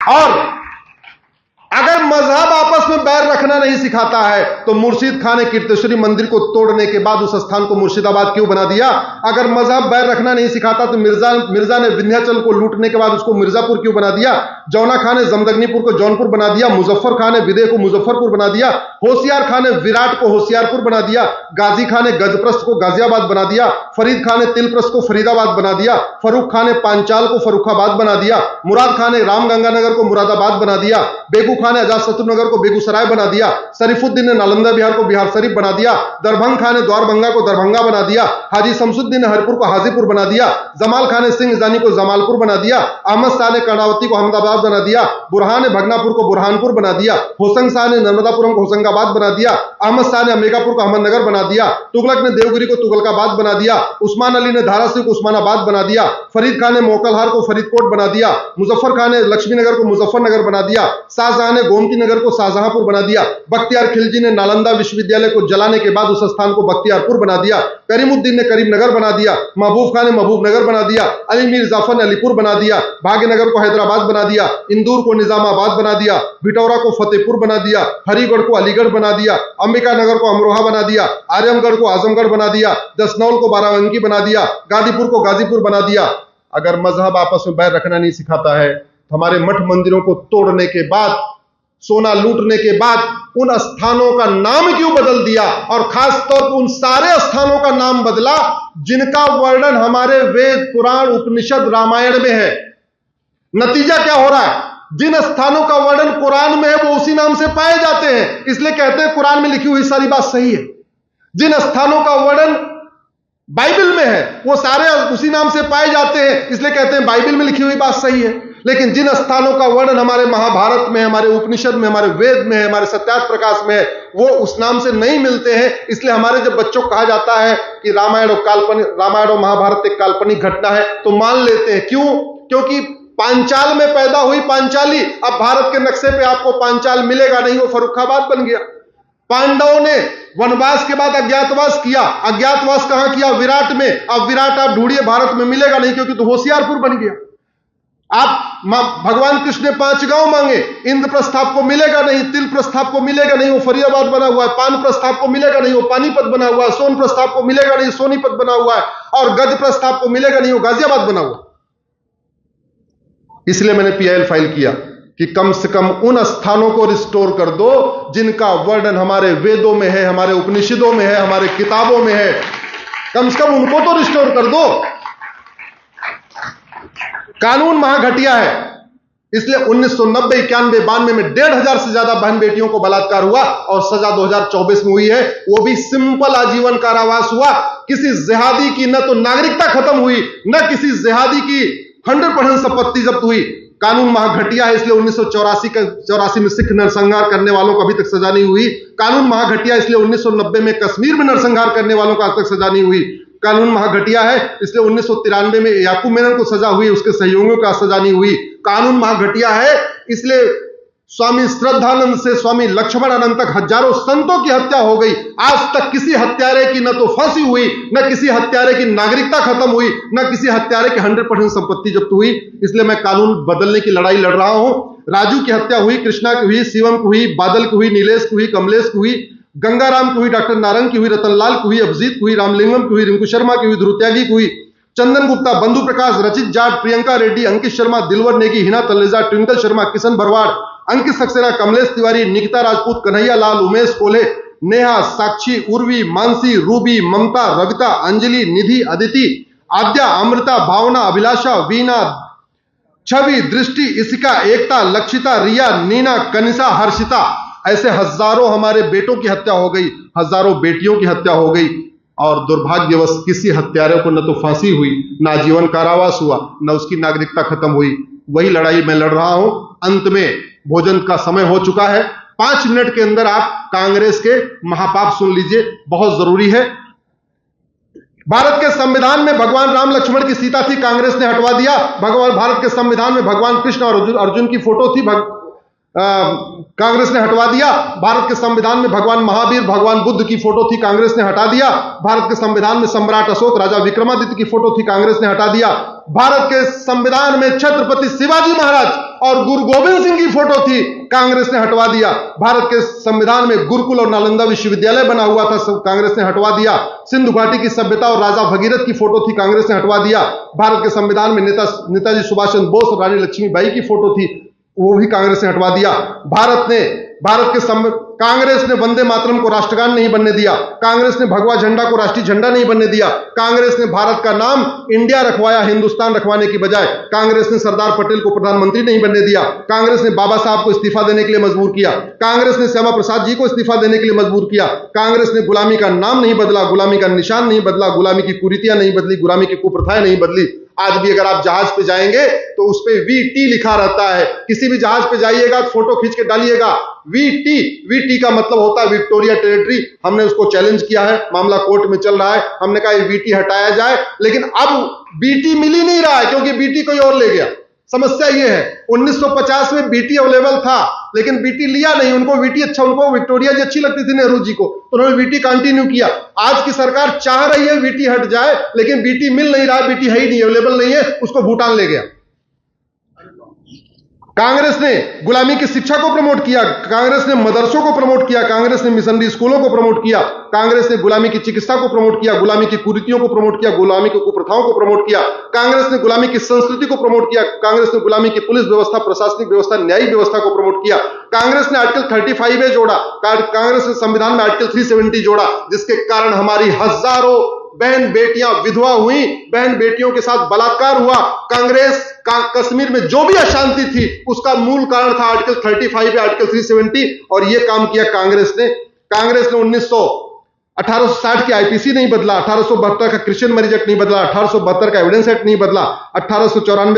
और अगर मजहब आपस में बैर रखना नहीं सिखाता है तो मुर्शिद खान ने कीर्तेश्वरी मंदिर को तोड़ने के बाद उस स्थान को मुर्शिदाबाद क्यों बना दिया? अगर मजहब बैर रखना नहीं सिखाता तो मिर्जा ने विंध्याचल को लूटने के बाद उसको मिर्जापुर क्यों बना दिया? जौना खान ने जमदग्नीपुर को जौनपुर बना दिया, मुजफ्फर खान ने विदेह को मुजफ्फरपुर बना दिया, होशियार खान ने विराट को होशियारपुर बना दिया, गाजी खान ने गजप्रस्थ को गाजियाबाद बना दिया, फरीद खान ने तिलप्रस्थ को फरीदाबाद बना दिया, फरूख खान ने पांचाल को फरुखाबाद बना दिया, मुराद खान ने रामगंगानगर को मुरादाबाद बना दिया, बेगू खान ने अजातशत्रुनगर को बेगूसराय बना दिया, शरीफुद्दीन ने नालंदा बिहार को बिहार शरीफ बना दिया, दरभंग खान ने द्वारभंगा को दरभंगा बना दिया, हाजी शमसुद्दीन ने हरपुर को हाजीपुर बना दिया, जमाल खान ने सिंह जानी को जमालपुर बना दिया, अहमद शाह ने कर्णावती को अहमदाबाद बना दिया, बुरहान ने भगनापुर को बुरहानपुर बना दिया, होशंग शाह ने नर्मदापुरम को होशंगाबाद बना दिया, अहमद शाह ने अम्बिकापुर को अहमदनगर बना दिया, तुगलक ने देवगिरी को तुगलकाबाद बना दिया, उस्मान अली ने धाराशिव को उस्मानाबाद बना दिया, फरीद खान ने मोकलहार को फरीदकोट बना दिया, मुजफ्फर खान ने लक्ष्मीनगर को मुजफ्फरनगर बना दिया, शाहजहां ने गोमती नगर को शाहजहांपुर बना दिया, बख्तियार खिलजी ने नालंदा विश्वविद्यालय को जलाने के बाद उस स्थान को बख्तियारपुर बना दिया, करीमुद्दीन ने करीमनगर बना दिया, महबूब खान ने महबूबनगर बना दिया, अली मीर जाफर ने अलीपुर बना दिया, भाग्यनगर को हैदराबाद बना दिया, इंदौर को निजामाबाद बना दिया, भिटौरा को फतेहपुर बना दिया, हरिगढ़ को अलीगढ़ बना दिया, अंबिका नगर को अमरोहा बना दिया, आजमगढ़ को आजमगढ़ बना दिया, दसनौल को बाराबंकी बना दिया, गाजीपुर को गाजीपुर बना दिया। अगर मजहब आपस में बैर रखना नहीं सिखाता है तो हमारे मठ मंदिरों को तोड़ने के बाद, सोना लूटने के बाद उन स्थानों का नाम क्यों बदल दिया? और खास तौर पर उन सारे स्थानों का नाम बदला जिनका वर्णन हमारे वेद, पुराण, उपनिषद, रामायण में है। नतीजा क्या हो रहा है? जिन स्थानों का वर्णन कुरान में है वो उसी नाम से पाए जाते हैं, इसलिए कहते हैं कुरान में लिखी हुई सारी बात सही है। जिन स्थानों का वर्णन बाइबल में है वो सारे उसी नाम से पाए जाते हैं, इसलिए कहते हैं बाइबल में लिखी हुई बात सही है। लेकिन जिन स्थानों का वर्णन हमारे महाभारत में, हमारे उपनिषद में, हमारे वेद में है, हमारे सत्यार्थ प्रकाश में है, वो उस नाम से नहीं मिलते हैं। इसलिए हमारे जब बच्चों को कहा जाता है कि रामायण और महाभारत एक काल्पनिक घटना है तो मान लेते हैं। क्यों? क्योंकि पांचाल में पैदा हुई पांचाली, अब भारत के नक्शे पे आपको पांचाल मिलेगा नहीं, वो फर्रुखाबाद बन गया। पांडवों ने वनवास के बाद अज्ञातवास किया, अज्ञातवास कहां किया? विराट में। अब विराट आप ढूंढिए, भारत में मिलेगा नहीं क्योंकि तो होशियारपुर बन गया। आप भगवान कृष्ण ने 5 गांव मांगे, इंद्रप्रस्थ आपको मिलेगा नहीं, तिल प्रस्थ आपको मिलेगा नहीं, वो फरीदाबाद बना हुआ है। पान प्रस्थ आपको मिलेगा नहीं, वो पानीपत बना हुआ है। सोन प्रस्थ आपको मिलेगा नहीं, सोनीपत बना हुआ है। और गज प्रस्थ आपको मिलेगा नहीं, वो गाजियाबाद बना हुआ। इसलिए मैंने पीआईएल फाइल किया कि कम से कम उन स्थानों को रिस्टोर कर दो जिनका वर्णन हमारे वेदों में है, हमारे उपनिषदों में है, हमारे किताबों में है। कम से कम उनको तो रिस्टोर कर दो। कानून महाघटिया है, इसलिए 1990, 91, 92 में 1,500 से ज्यादा बहन बेटियों को बलात्कार हुआ और सजा 2024 में हुई है, वो भी सिंपल आजीवन कारावास हुआ। किसी जिहादी की न तो नागरिकता खत्म हुई, न किसी जिहादी की 100% संपत्ति जब्त हुई। कानून महाघटिया है, इसलिए 1984 में सिख नरसंहार करने वालों को अभी तक सजा नहीं हुई। कानून महाघटिया इसलिए 1990 में कश्मीर में नरसंहार करने वालों को आज तक सजा नहीं हुई। कानून महाघटिया है इसलिए 1993 में याकूब मेनन को सजा हुई, उसके सहयोगियों को सजा नहीं हुई। कानून महाघटिया है इसलिए स्वामी श्रद्धानंद से स्वामी लक्ष्मणानंद तक हजारों संतों की हत्या हो गई। आज तक किसी हत्यारे की न तो फांसी हुई, न किसी हत्यारे की नागरिकता खत्म हुई, न किसी हत्यारे की 100% संपत्ति जब्त हुई। इसलिए मैं कानून बदलने की लड़ाई लड़ रहा हूं। राजू की हत्या हुई, कृष्णा की हुई, शिवम की हुई, बादल की हुई, नीलेश की हुई, कमलेश की हुई, गंगाराम की हुई, डॉक्टर नारंग की हुई, रतनलाल की हुई, अभिजीत की हुई, रामलिंगम की हुई, रिंकू शर्मा की हुई, ध्रुव त्यागी की हुई, चंदन गुप्ता, बंधु प्रकाश, रचित जाट, प्रियंका रेड्डी, अंकित शर्मा, दिलवर नेगी, हिना तलेजा, ट्विंकल शर्मा, किशन भरवाड़, अंकित सक्सेना, कमलेश तिवारी, निकिता राजपूत, कन्हैया लाल, उमेश कोल्हे, नेहा, साक्षी, उर्वी, मानसी, रूबी, ममता, रविता, अंजलि, निधि, अदिति, आद्या, अमृता, भावना, अभिलाषा, वीना, छवि, दृष्टि, इसिका, एकता, लक्षिता, रिया, नीना, कनिषा, हर्षिता, ऐसे हजारों हमारे बेटों की हत्या हो गई, हजारों बेटियों की हत्या हो गई। और दुर्भाग्यवश किसी हत्यारे को न तो फांसी हुई, न आजीवन कारावास हुआ, न उसकी नागरिकता खत्म हुई। वही लड़ाई मैं लड़ रहा हूं। अंत में भोजन का समय हो चुका है। 5 मिनट के अंदर आप कांग्रेस के महापाप सुन लीजिए, बहुत जरूरी है। भारत के संविधान में भगवान राम लक्ष्मण की सीता थी, कांग्रेस ने हटवा दिया। भारत के संविधान में भगवान कृष्ण और अर्जुन की फोटो थी, कांग्रेस ने हटवा दिया। भारत के संविधान में भगवान महावीर, भगवान बुद्ध की फोटो थी, कांग्रेस ने हटा दिया। भारत के संविधान में सम्राट अशोक, राजा विक्रमादित्य की फोटो थी, कांग्रेस ने हटा दिया। भारत के संविधान में छत्रपति शिवाजी महाराज और गुरु गोविंद सिंह की फोटो थी, कांग्रेस ने हटवा दिया। भारत के संविधान में गुरुकुल और नालंदा विश्वविद्यालय बना हुआ था, सब कांग्रेस ने हटवा दिया। सिंधु घाटी की सभ्यता और राजा भगीरथ की फोटो थी, कांग्रेस ने हटवा दिया। भारत के संविधान में नेताजी सुभाष चंद्र बोस और रानी लक्ष्मीबाई की फोटो थी, वो भी कांग्रेस ने हटवा दिया। कांग्रेस ने वंदे मातरम को राष्ट्रगान नहीं बनने दिया। कांग्रेस ने भगवा झंडा को राष्ट्रीय झंडा नहीं बनने दिया। कांग्रेस ने भारत का नाम इंडिया रखवाया, हिंदुस्तान रखवाने की बजाय। कांग्रेस ने सरदार पटेल को प्रधानमंत्री नहीं बनने दिया। कांग्रेस ने बाबा साहब को इस्तीफा देने के लिए मजबूर किया। कांग्रेस ने श्यामा प्रसाद जी को इस्तीफा देने के लिए मजबूर किया। कांग्रेस ने गुलामी का नाम नहीं बदला, गुलामी का निशान नहीं बदला, गुलामी की कुरीतियां नहीं बदली, गुलामी की कुप्रथाएं नहीं बदली। आज भी अगर आप जहाज पे जाएंगे तो उस पे VT लिखा रहता है। किसी भी जहाज पे जाइएगा तो फोटो खींच के डालिएगा VT का मतलब होता है विक्टोरिया टेरिटरी। हमने उसको चैलेंज किया है, मामला कोर्ट में चल रहा है। हमने कहा ये VT हटाया जाए, लेकिन अब BT मिल ही नहीं रहा है क्योंकि BT कोई और ले गया। समस्या ये है 1950 में BT अवेलेबल था, लेकिन BT लिया नहीं। उनको VT अच्छा, उनको विक्टोरिया जी अच्छी लगती थी, नेहरू जी को, तो उन्होंने VT कंटिन्यू किया। आज की सरकार चाह रही है VT हट जाए, लेकिन BT मिल नहीं रहा, BT है ही नहीं, अवेलेबल नहीं है, उसको भूटान ले गया। कांग्रेस ने गुलामी की शिक्षा को प्रमोट किया, कांग्रेस ने मदरसों को प्रमोट किया, कांग्रेस ने मिशनरी स्कूलों को प्रमोट किया, कांग्रेस ने गुलामी की चिकित्सा को प्रमोट किया, गुलामी की कुरीतियों को प्रमोट किया, गुलामी की कुप्रथाओं को प्रमोट किया। कांग्रेस ने गुलामी की संस्कृति को प्रमोट किया। कांग्रेस ने गुलामी की पुलिस व्यवस्था, प्रशासनिक व्यवस्था, न्यायिक व्यवस्था को प्रमोट किया। कांग्रेस ने आर्टिकल 35A जोड़ा, कांग्रेस ने संविधान में आर्टिकल 370 जोड़ा, जिसके कारण हमारी हजारों बहन बेटियां विधवा हुई, बहन बेटियों के साथ बलात्कार हुआ। कांग्रेस कश्मीर में जो भी अशांति थी उसका मूल कारण था आर्टिकल 35 या आर्टिकल 370, और यह काम किया कांग्रेस ने। कांग्रेस ने 1860 की IPC नहीं बदला, 1872 का क्रिश्चियन मैरिज एक्ट नहीं बदला, 1872 का एविडेंस एक्ट नहीं बदला, 1894